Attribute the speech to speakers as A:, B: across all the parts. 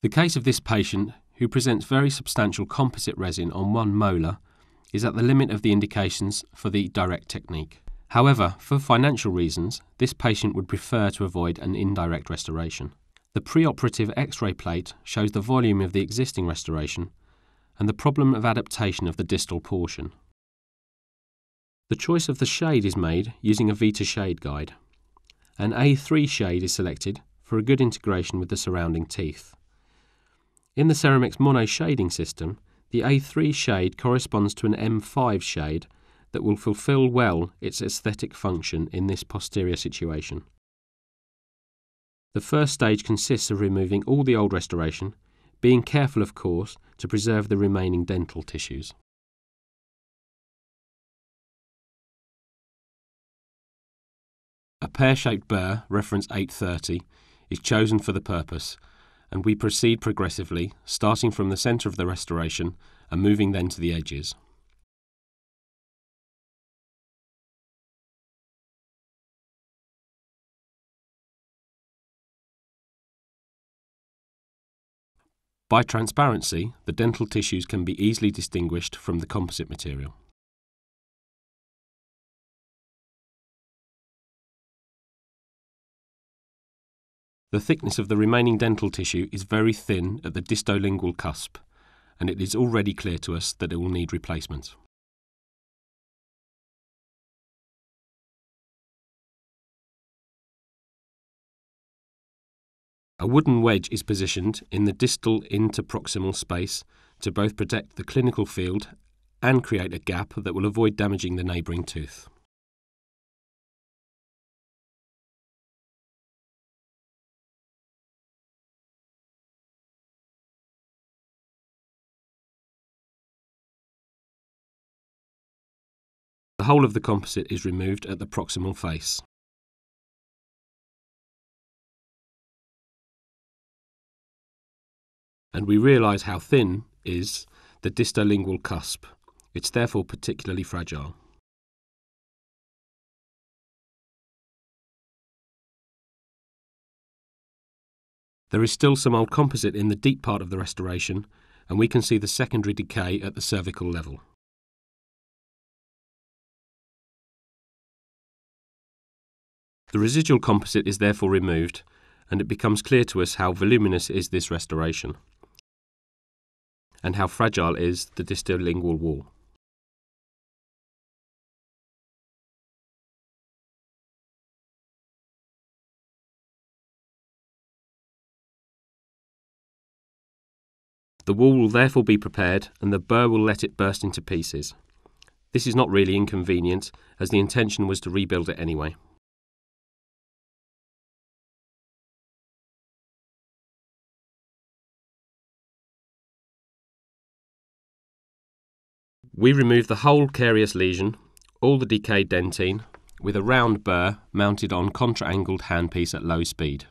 A: The case of this patient, who presents very substantial composite resin on one molar, is at the limit of the indications for the direct technique. However, for financial reasons, this patient would prefer to avoid an indirect restoration. The preoperative X-ray plate shows the volume of the existing restoration and the problem of adaptation of the distal portion. The choice of the shade is made using a Vita shade guide. An A3 shade is selected for a good integration with the surrounding teeth. In the Ceram-X mono shading system, the A3 shade corresponds to an M5 shade that will fulfill well its aesthetic function in this posterior situation. The first stage consists of removing all the old restoration, being careful, of course, to preserve the remaining dental tissues. A pear-shaped burr, reference 830, is chosen for the purpose, and we proceed progressively, starting from the centre of the restoration and moving then to the edges. By transparency, the dental tissues can be easily distinguished from the composite material. The thickness of the remaining dental tissue is very thin at the distolingual cusp, and it is already clear to us that it will need replacement. A wooden wedge is positioned in the distal interproximal space to both protect the clinical field and create a gap that will avoid damaging the neighbouring tooth. The whole of the composite is removed at the proximal face. And we realise how thin is the distolingual cusp. It's therefore particularly fragile. There is still some old composite in the deep part of the restoration, and we can see the secondary decay at the cervical level. The residual composite is therefore removed, and it becomes clear to us how voluminous is this restoration, and how fragile is the distolingual wall. The wall will therefore be prepared, and the burr will let it burst into pieces. This is not really inconvenient, as the intention was to rebuild it anyway. We remove the whole carious lesion, all the decayed dentine, with a round burr mounted on contra-angled handpiece at low speed.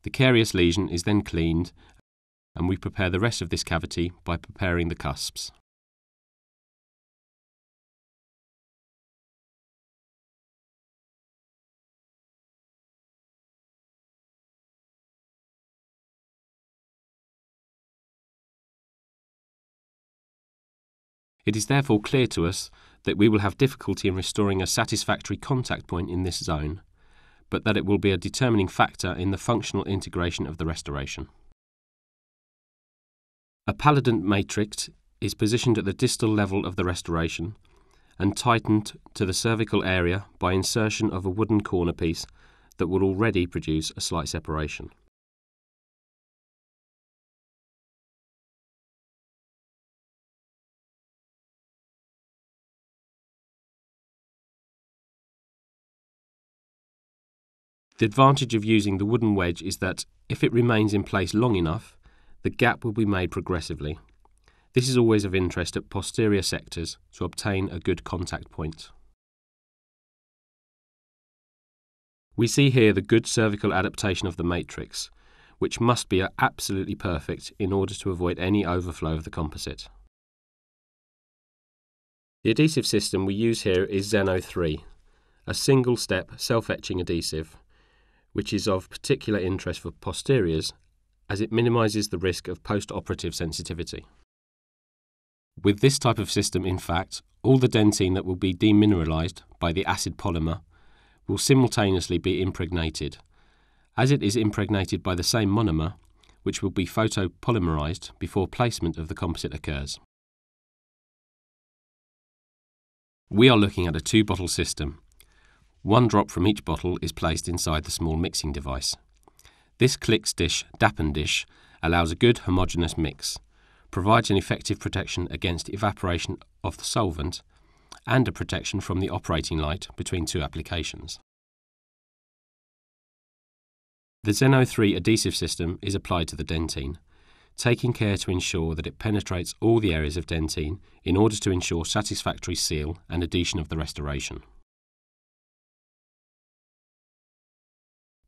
A: The carious lesion is then cleaned, and we prepare the rest of this cavity by preparing the cusps. It is therefore clear to us that we will have difficulty in restoring a satisfactory contact point in this zone, but that it will be a determining factor in the functional integration of the restoration. A paludant matrix is positioned at the distal level of the restoration and tightened to the cervical area by insertion of a wooden corner piece that will already produce a slight separation. The advantage of using the wooden wedge is that, if it remains in place long enough, the gap will be made progressively. This is always of interest at posterior sectors to obtain a good contact point. We see here the good cervical adaptation of the matrix, which must be absolutely perfect in order to avoid any overflow of the composite. The adhesive system we use here is Zeno-3, a single-step self-etching adhesive, which is of particular interest for posteriors as it minimises the risk of post-operative sensitivity. With this type of system, in fact, all the dentine that will be demineralised by the acid polymer will simultaneously be impregnated, as it is impregnated by the same monomer, which will be photopolymerised before placement of the composite occurs. We are looking at a 2-bottle system. 1 drop from each bottle is placed inside the small mixing device. This Clix dish, Dappen dish, allows a good homogeneous mix, provides an effective protection against evaporation of the solvent, and a protection from the operating light between 2 applications. The Zeno-3 adhesive system is applied to the dentine, taking care to ensure that it penetrates all the areas of dentine in order to ensure satisfactory seal and adhesion of the restoration.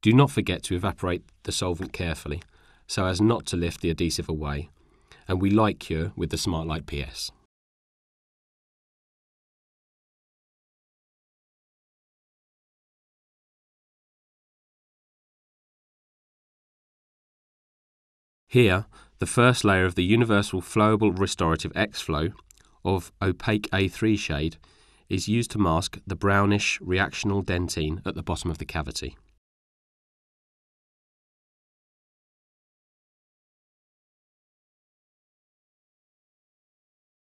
A: Do not forget to evaporate the solvent carefully so as not to lift the adhesive away, and we light cure with the SmartLight PS. Here, the first layer of the Universal Flowable Restorative X-Flow of opaque A3 shade is used to mask the brownish reactional dentine at the bottom of the cavity.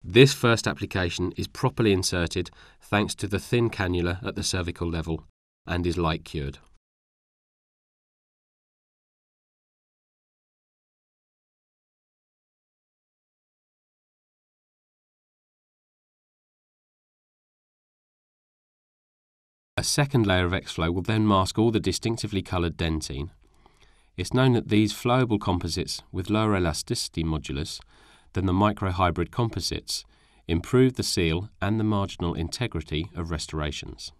A: This first application is properly inserted thanks to the thin cannula at the cervical level and is light cured. A second layer of X-Flow will then mask all the distinctively coloured dentine. It's known that these flowable composites with lower elasticity modulus than the microhybrid composites improve the seal and the marginal integrity of restorations.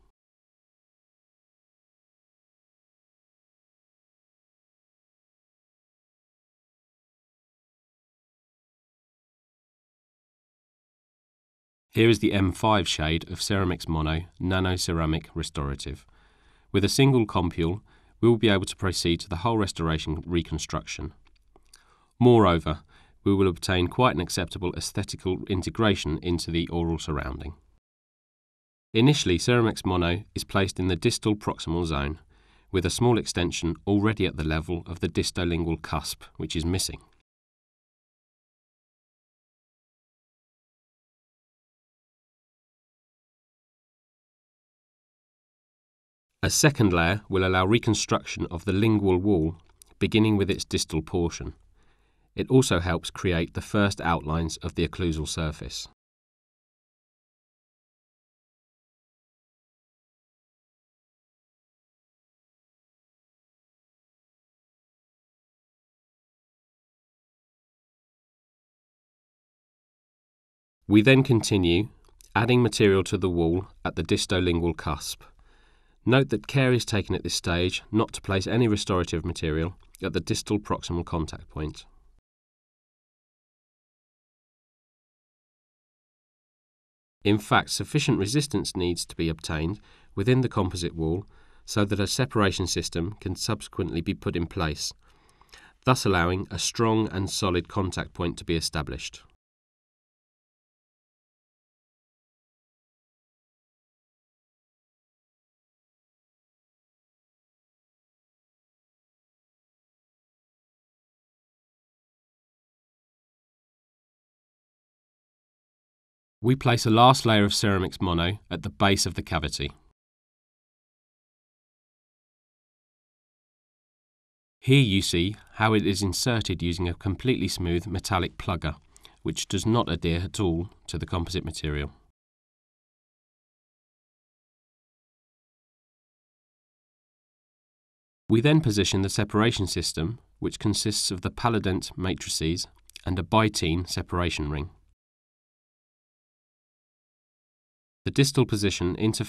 A: Here is the M5 shade of Ceram-X Mono Nano Ceramic Restorative. With a single compule, we will be able to proceed to the whole restoration reconstruction. Moreover, we will obtain quite an acceptable aesthetical integration into the oral surrounding. Initially, Ceram-X Mono is placed in the distal proximal zone, with a small extension already at the level of the distolingual cusp, which is missing. A second layer will allow reconstruction of the lingual wall, beginning with its distal portion. It also helps create the first outlines of the occlusal surface. We then continue, adding material to the wall at the distolingual cusp. Note that care is taken at this stage not to place any restorative material at the distal proximal contact point. In fact, sufficient resistance needs to be obtained within the composite wall so that a separation system can subsequently be put in place, thus allowing a strong and solid contact point to be established. We place a last layer of Ceram-X Mono at the base of the cavity. Here you see how it is inserted using a completely smooth metallic plugger, which does not adhere at all to the composite material. We then position the separation system, which consists of the Palladent matrices and a bitene separation ring. The distal position interferes